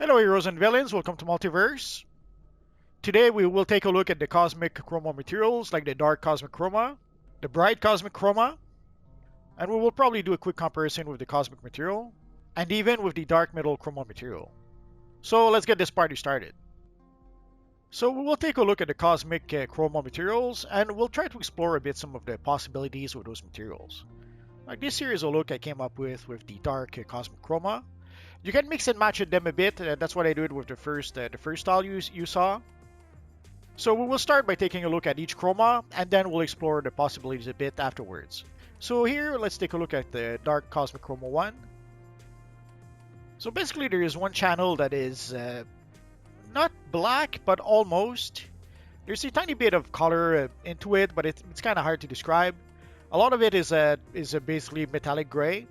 Hello heroes and villains, welcome to Multiverse. Today we will take a look at the cosmic chroma materials like the dark cosmic chroma, the bright cosmic chroma, and we will probably do a quick comparison with the cosmic material, and even with the dark metal chroma material. So let's get this party started. So we will take a look at the cosmic chroma materials and we'll try to explore a bit some of the possibilities with those materials. Like this here is a look I came up with the dark cosmic chroma. You can mix and match them a bit. That's what I did with the first style you saw. So we will start by taking a look at each chroma, and then we'll explore the possibilities a bit afterwards. So here, let's take a look at the dark cosmic chroma 1. So basically, there is one channel that is not black, but almost. There's a tiny bit of color into it, but it's kind of hard to describe. A lot of it is basically metallic gray.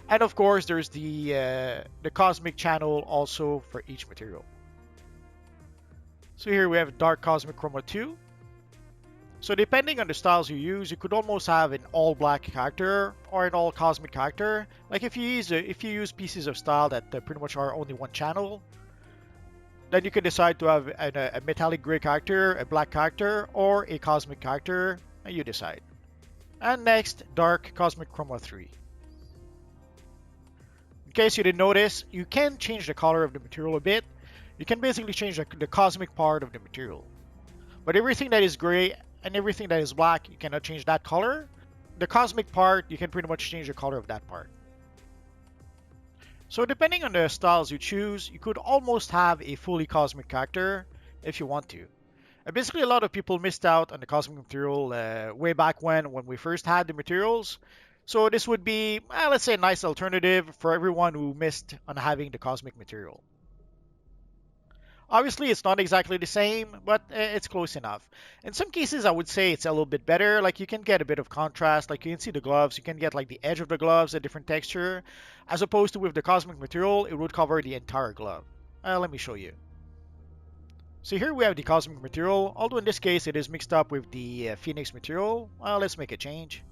And of course, there's the cosmic channel also for each material. So here we have dark cosmic chroma 2. So depending on the styles you use, you could almost have an all black character or an all cosmic character. Like if you use pieces of style that pretty much are only one channel, then you can decide to have a metallic gray character, a black character, or a cosmic character, and you decide. And next, dark cosmic chroma 3. In case you didn't notice, you can change the color of the material a bit. You can basically change the cosmic part of the material. But everything that is gray and everything that is black, you cannot change that color. The cosmic part, you can pretty much change the color of that part. So depending on the styles you choose, you could almost have a fully cosmic character if you want to. Basically, a lot of people missed out on the cosmic material way back when we first had the materials. So this would be, let's say, a nice alternative for everyone who missed on having the cosmic material. Obviously, it's not exactly the same, but it's close enough. In some cases, I would say it's a little bit better. Like you can get a bit of contrast. Like you can see the gloves. You can get like the edge of the gloves, a different texture. As opposed to with the cosmic material, it would cover the entire glove. Let me show you. So here we have the cosmic material. Although in this case, it is mixed up with the Phoenix material. Let's make a change.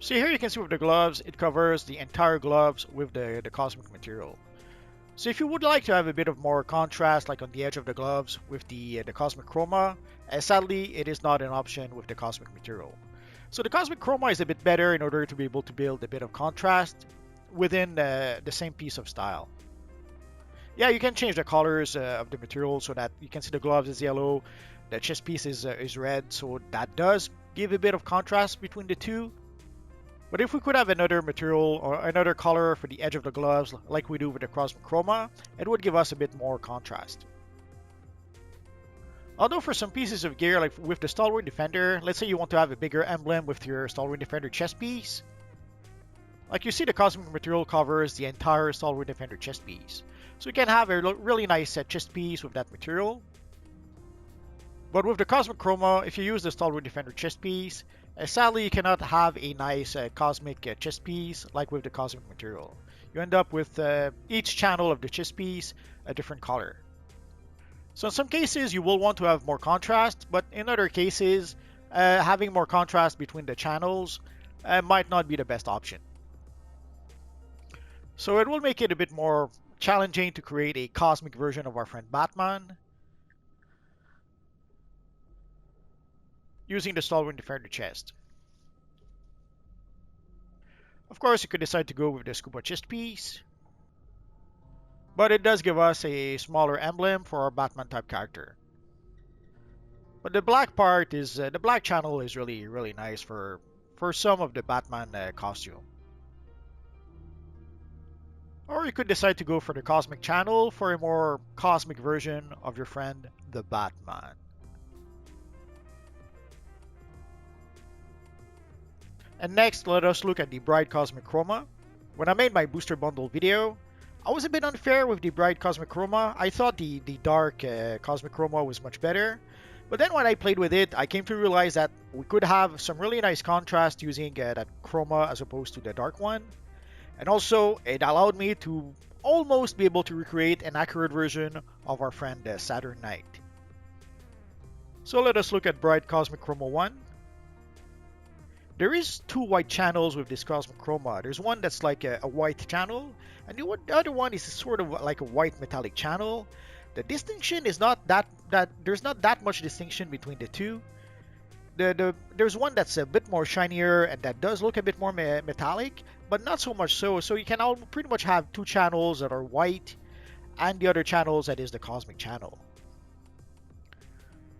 So here you can see with the gloves, it covers the entire gloves with the cosmic material. So if you would like to have a bit of more contrast, like on the edge of the gloves with the cosmic chroma, sadly it is not an option with the cosmic material. So the cosmic chroma is a bit better in order to be able to build a bit of contrast within the same piece of style. Yeah, you can change the colors of the material so that you can see the gloves is yellow, the chest piece is red, so that does give a bit of contrast between the two. But if we could have another material or another color for the edge of the gloves like we do with the cosmic chroma, it would give us a bit more contrast. Although for some pieces of gear, like with the Stalwart Defender, let's say you want to have a bigger emblem with your Stalwart Defender chest piece. Like you see, the cosmic material covers the entire Stalwart Defender chest piece. So you can have a really nice chest piece with that material. But with the cosmic chroma, if you use the Stalwart Defender chest piece, sadly, you cannot have a nice cosmic chest piece like with the cosmic material. You end up with each channel of the chest piece a different color. So in some cases, you will want to have more contrast, but in other cases, having more contrast between the channels might not be the best option. So it will make it a bit more challenging to create a cosmic version of our friend Batman using the Stalwart Defender chest. Of course, you could decide to go with the scuba chest piece, but it does give us a smaller emblem for our Batman type character. But the black part is the black channel is really nice for some of the Batman costume. Or you could decide to go for the cosmic channel for a more cosmic version of your friend the Batman. And next, let us look at the bright cosmic chroma. When I made my booster bundle video, I was a bit unfair with the bright cosmic chroma. I thought the dark cosmic chroma was much better. But then when I played with it, I came to realize that we could have some really nice contrast using that chroma as opposed to the dark one. And also, it allowed me to almost be able to recreate an accurate version of our friend Saturn Knight. So let us look at bright cosmic chroma 1. There is two white channels with this Cosmic Chroma. There's one that's like a white channel, and the other one is sort of like a white metallic channel. The distinction is not that there's not that much distinction between the two. There's one that's a bit more shinier and that does look a bit more metallic, but not so much so. So you can all pretty much have two channels that are white, and the other channels that is the Cosmic channel.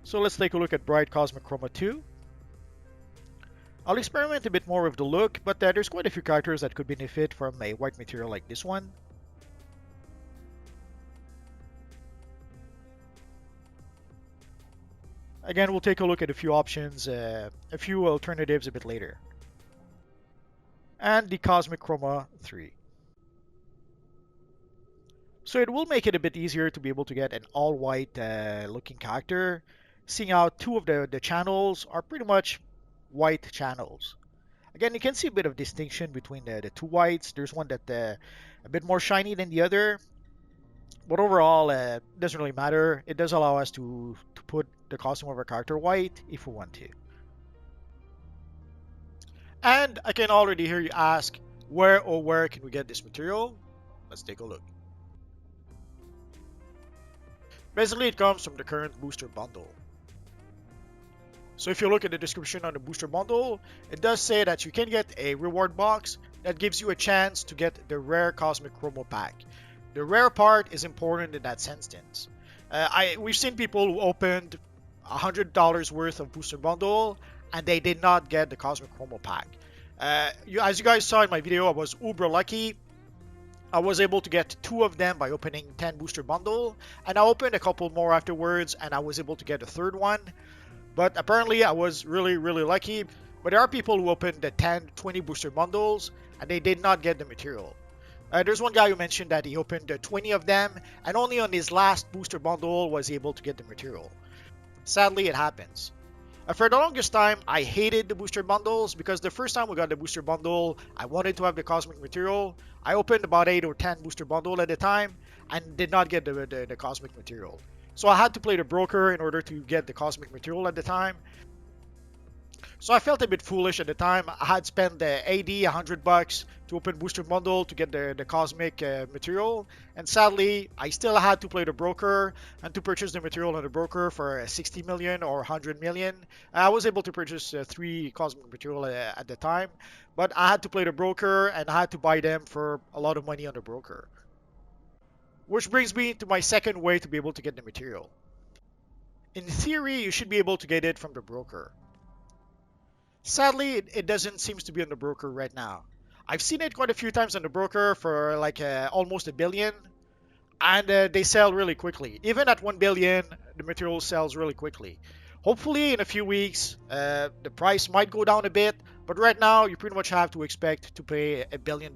So let's take a look at Bright Cosmic Chroma 2. I'll experiment a bit more with the look, but there's quite a few characters that could benefit from a white material like this one. Again, we'll take a look at a few options, a few alternatives a bit later. And the Cosmic Chroma 3. So it will make it a bit easier to be able to get an all-white looking character, seeing how two of the channels are pretty much white channels. Again, you can see a bit of distinction between the two whites. There's one that a bit more shiny than the other, but overall, it doesn't really matter. It does allow us to put the costume of our character white if we want to. And I can already hear you ask, where can we get this material? Let's take a look. Basically, it comes from the current booster bundle. So if you look at the description on the booster bundle, it does say that you can get a reward box that gives you a chance to get the rare Cosmic Chroma pack. The rare part is important in that instance. We've seen people who opened $100 worth of booster bundle and they did not get the Cosmic Chroma pack. As you guys saw in my video, I was uber lucky. I was able to get 2 of them by opening 10 booster bundle, and I opened a couple more afterwards and I was able to get a third one. But apparently I was really lucky. But there are people who opened the 10, 20 booster bundles and they did not get the material. There's one guy who mentioned that he opened 20 of them and only on his last booster bundle was he able to get the material. Sadly, it happens. For the longest time, I hated the booster bundles because the first time we got the booster bundle, I wanted to have the cosmic material. I opened about 8 or 10 booster bundle at a time and did not get the cosmic material. So I had to play the broker in order to get the cosmic material at the time. So I felt a bit foolish at the time. I had spent the AD $100 to open booster bundle to get the cosmic material, and sadly I still had to play the broker and to purchase the material on the broker for 60 million or 100 million. I was able to purchase 3 cosmic material at the time, but I had to play the broker and I had to buy them for a lot of money on the broker. Which brings me to my second way to be able to get the material. In theory, you should be able to get it from the broker. Sadly, it doesn't seem to be on the broker right now. I've seen it quite a few times on the broker for like almost $1 billion, and they sell really quickly. Even at $1 billion, the material sells really quickly. Hopefully, in a few weeks, the price might go down a bit, but right now, you pretty much have to expect to pay $1 billion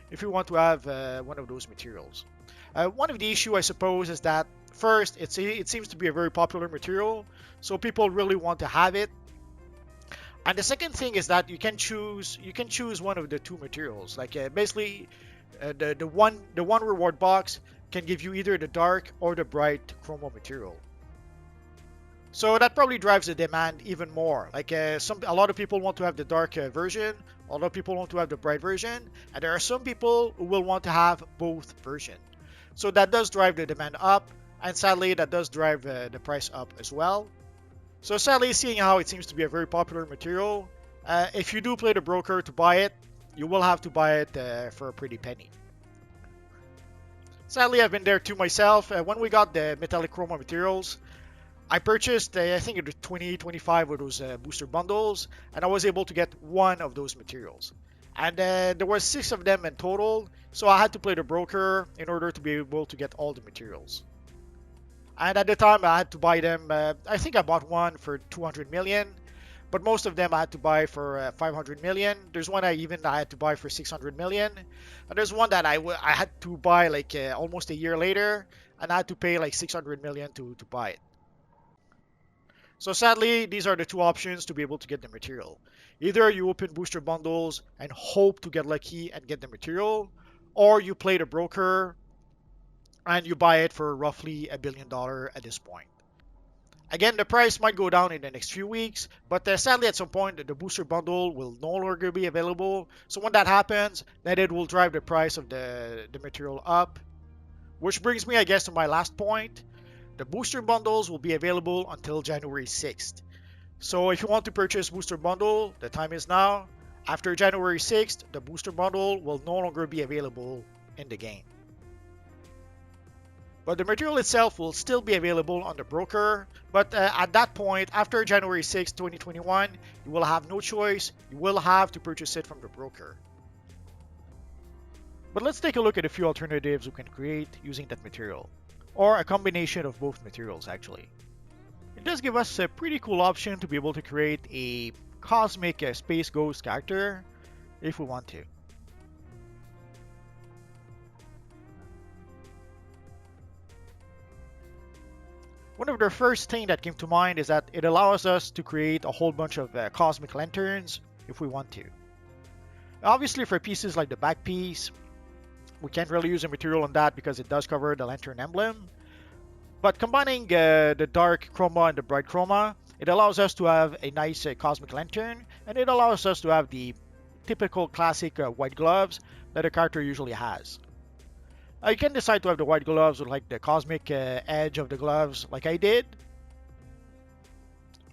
if you want to have one of those materials. One of the issues, I suppose, is that first, it seems to be a very popular material, so people really want to have it. And the second thing is that you can choose one of the 2 materials. Like basically, the one reward box can give you either the dark or the bright chroma material. So that probably drives the demand even more. Like a lot of people want to have the dark version, a lot of people want to have the bright version, and there are some people who will want to have both versions. So that does drive the demand up, and sadly that does drive the price up as well. So sadly, seeing how it seems to be a very popular material, if you do play the broker to buy it, you will have to buy it for a pretty penny. Sadly, I've been there too myself. When we got the metallic chroma materials, I purchased, I think it was 25 of those booster bundles, and I was able to get 1 of those materials. And there were 6 of them in total, so I had to play the broker in order to be able to get all the materials. And at the time, I had to buy them. I think I bought one for 200 million, but most of them I had to buy for 500 million. There's one I had to buy for 600 million, and there's one that I had to buy like almost a year later, and I had to pay like 600 million to buy it. So sadly, these are the 2 options to be able to get the material. Either you open booster bundles and hope to get lucky and get the material, or you play the broker and you buy it for roughly $1 billion at this point. Again, the price might go down in the next few weeks, but sadly at some point the booster bundle will no longer be available. So when that happens, then it will drive the price of the material up. Which brings me, I guess, to my last point. The booster bundles will be available until January 6th. So if you want to purchase booster bundle, the time is now. After January 6th, the booster bundle will no longer be available in the game. But the material itself will still be available on the broker. But at that point, after January 6, 2021, you will have no choice. You will have to purchase it from the broker. But let's take a look at a few alternatives we can create using that material. Or a combination of both materials, actually. It does give us a pretty cool option to be able to create a cosmic space ghost character if we want to. One of the first things that came to mind is that it allows us to create a whole bunch of cosmic lanterns if we want to. Obviously for pieces like the back piece, we can't really use a material on that because it does cover the lantern emblem. But combining the dark chroma and the bright chroma, it allows us to have a nice cosmic lantern, and it allows us to have the typical classic white gloves that a character usually has. You can decide to have the white gloves with like the cosmic edge of the gloves like I did.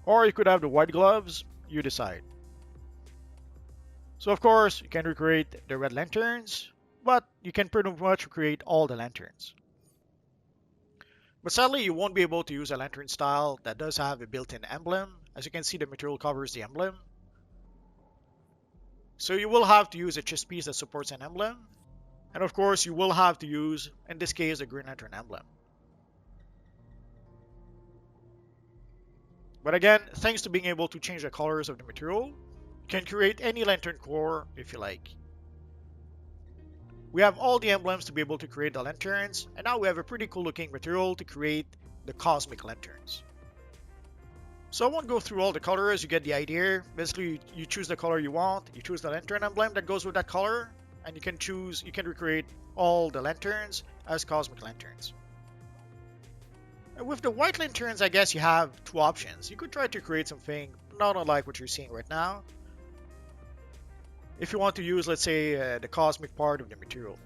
Or you could have the white gloves, you decide. So of course, you can recreate the red lanterns, but you can pretty much recreate all the lanterns. But sadly, you won't be able to use a lantern style that does have a built-in emblem. As you can see, the material covers the emblem. So you will have to use a chest piece that supports an emblem. And of course, you will have to use, in this case, the Green Lantern emblem. But again, thanks to being able to change the colors of the material, you can create any lantern core if you like. We have all the emblems to be able to create the lanterns, and now we have a pretty cool looking material to create the cosmic lanterns. So I won't go through all the colors, you get the idea. Basically, you choose the color you want, you choose the lantern emblem that goes with that color, and you can recreate all the lanterns as cosmic lanterns. And with the white lanterns, I guess you have two options. You could try to create something not unlike what you're seeing right now. If you want to use, let's say, the cosmic part of the material.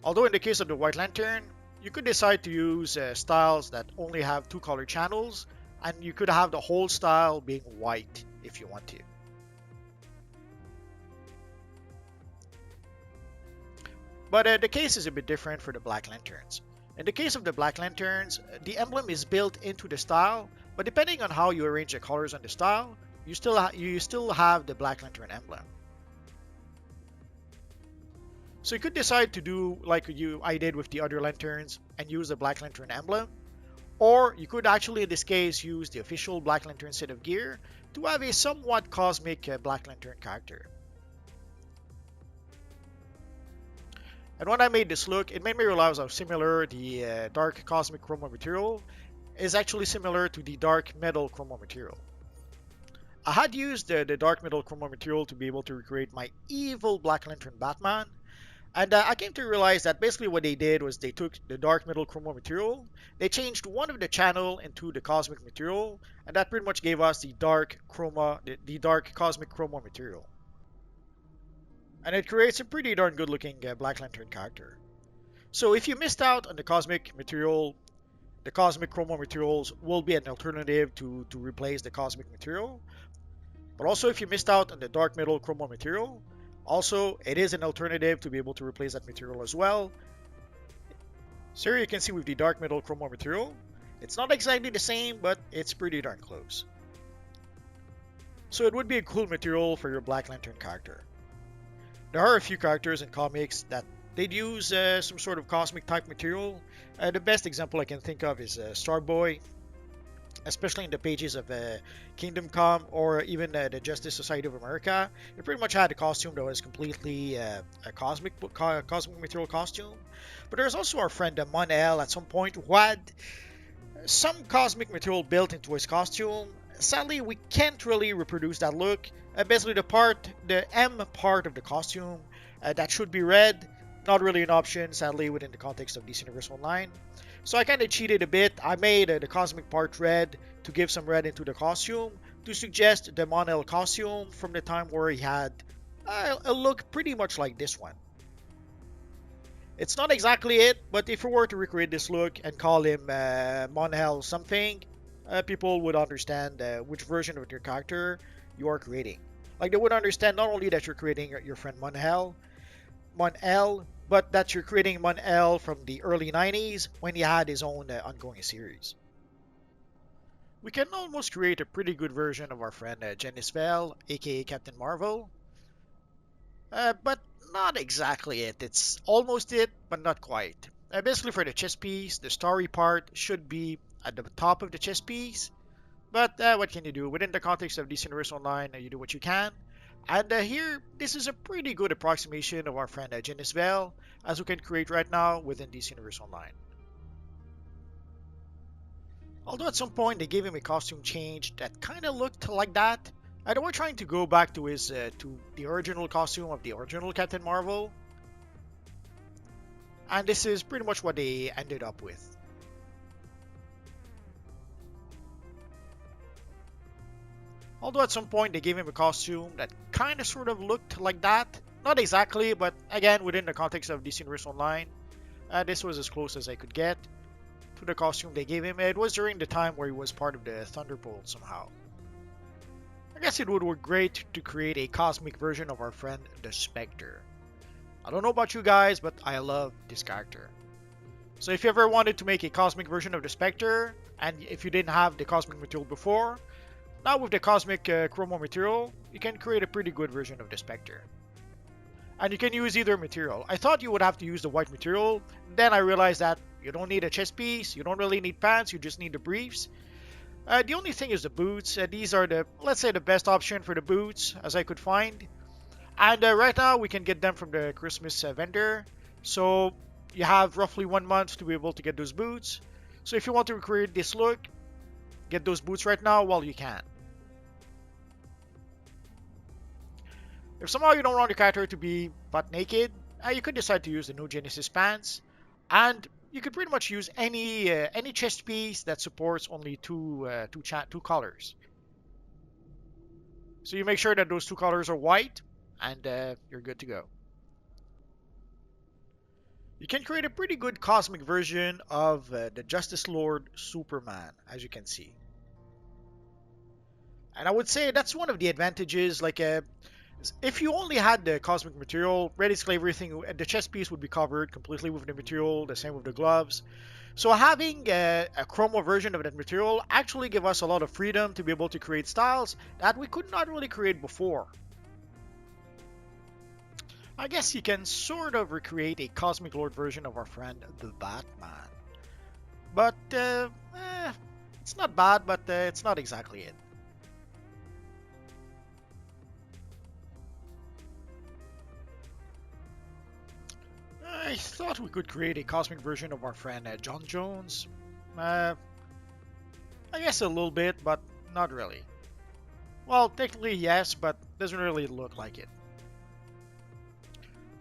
Although in the case of the white lantern, you could decide to use styles that only have two color channels, and you could have the whole style being white if you want to. But the case is a bit different for the black lanterns. In the case of the black lanterns, the emblem is built into the style, but depending on how you arrange the colors on the style, you still have the black lantern emblem. So you could decide to do like I did with the other lanterns and use the black lantern emblem, or you could actually in this case use the official black lantern set of gear to have a somewhat cosmic black lantern character. And when I made this look, it made me realize how similar the dark cosmic chroma material is actually similar to the dark metal chroma material. I had used the dark metal chroma material to be able to recreate my evil Black Lantern Batman, and I came to realize that basically what they did was they took the dark metal chroma material, they changed one of the channel into the cosmic material, and that pretty much gave us the dark cosmic chroma material. And it creates a pretty darn good looking Black Lantern character. So if you missed out on the cosmic material, the cosmic chroma materials will be an alternative to replace the cosmic material. But also if you missed out on the dark metal chroma material, also it is an alternative to be able to replace that material as well. So here you can see with the dark metal chroma material, it's not exactly the same, but it's pretty darn close. So it would be a cool material for your Black Lantern character. There are a few characters in comics that they'd use some sort of cosmic type material. The best example I can think of is Starboy, especially in the pages of Kingdom Come or even the Justice Society of America. It pretty much had a costume that was completely a cosmic material costume. But there's also our friend Mon-El at some point who had some cosmic material built into his costume. Sadly, we can't really reproduce that look. Basically, the M part of the costume that should be red, Not really an option, sadly, within the context of DC Universe Online. So I kind of cheated a bit. I made the cosmic part red to give some red into the costume to suggest the Mon-El costume from the time where he had a look pretty much like this one. It's not exactly it, but if we were to recreate this look and call him Mon-El something, people would understand which version of your character you are creating. Like they would understand not only that you're creating your friend Mon-El, but that you're creating Mon-El from the early 90s when he had his own ongoing series. We can almost create a pretty good version of our friend Genisvel, aka Captain Marvel. But not exactly it. It's almost it, but not quite. Basically for the chest piece, the starry part should be at the top of the chest piece. But what can you do? Within the context of DC Universe Online, you do what you can. And here, this is a pretty good approximation of our friend Genisvel, as we can create right now within DC Universe Online. Although at some point they gave him a costume change that kind of looked like that, they were trying to go back to his to the original costume of the original Captain Marvel, and this is pretty much what they ended up with. Although at some point they gave him a costume that kind of sort of looked like that. Not exactly, but again, within the context of DC Universe Online, this was as close as I could get to the costume they gave him. It was during the time where he was part of the Thunderbolt somehow. I guess it would work great to create a cosmic version of our friend the Spectre. I don't know about you guys, but I love this character. So if you ever wanted to make a cosmic version of the Spectre, and if you didn't have the cosmic material before, now with the cosmic Chroma material, you can create a pretty good version of the Spectre. And you can use either material. I thought you would have to use the white material, then I realized that you don't need a chest piece, you don't really need pants, you just need the briefs. The only thing is the boots. These are the, let's say, the best option for the boots as I could find. And right now we can get them from the Christmas vendor. So you have roughly 1 month to be able to get those boots. So if you want to recreate this look, get those boots right now while you can. If somehow you don't want your character to be butt naked, you could decide to use the No Genesis pants. And you could pretty much use any chest piece that supports only two colors. So you make sure that those two colors are white, and you're good to go. You can create a pretty good cosmic version of the Justice Lord Superman, as you can see. And I would say that's one of the advantages. Like, if you only had the cosmic material, basically everything, the chest piece would be covered completely with the material, the same with the gloves. So having a Chroma version of that material actually give us a lot of freedom to be able to create styles that we could not really create before. I guess you can sort of recreate a Cosmic Lord version of our friend the Batman. But it's not bad, but it's not exactly it. I thought we could create a cosmic version of our friend John Jones. I guess a little bit, but not really. Well, technically yes, but doesn't really look like it.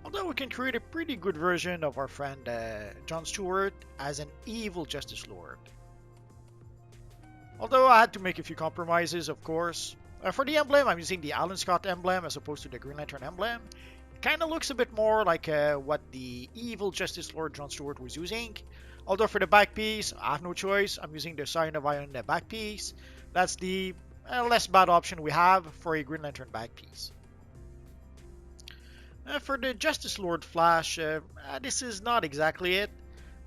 Although we can create a pretty good version of our friend John Stewart as an evil Justice Lord. Although I had to make a few compromises, of course. For the emblem, I'm using the Alan Scott emblem as opposed to the Green Lantern emblem. Kind of looks a bit more like what the evil Justice Lord John Stewart was using. Although for the back piece, I have no choice. I'm using the Scion of Iron back piece. That's the less bad option we have for a Green Lantern back piece. For the Justice Lord Flash, this is not exactly it,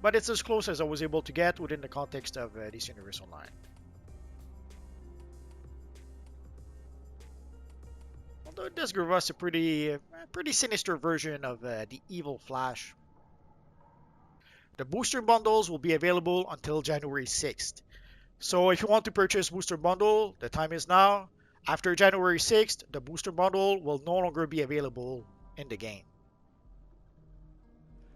but it's as close as I was able to get within the context of DC Universe Online. Although it does give us a pretty sinister version of the evil Flash. The booster bundles will be available until January 6th. So if you want to purchase booster bundle, the time is now. After January 6th, the booster bundle will no longer be available in the game.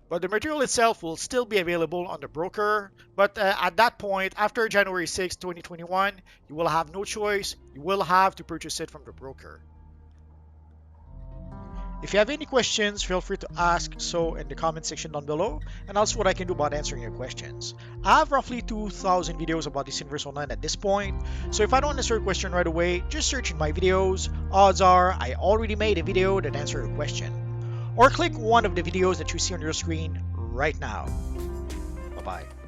But the material itself will still be available on the broker. But at that point, after January 6th, 2021, you will have no choice. You will have to purchase it from the broker. If you have any questions, feel free to ask so in the comment section down below, and I'll see what I can do about answering your questions. I have roughly 2,000 videos about this Universe Online at this point, so if I don't answer your question right away, just search in my videos. Odds are I already made a video that answers your question. Or click one of the videos that you see on your screen right now. Bye-bye.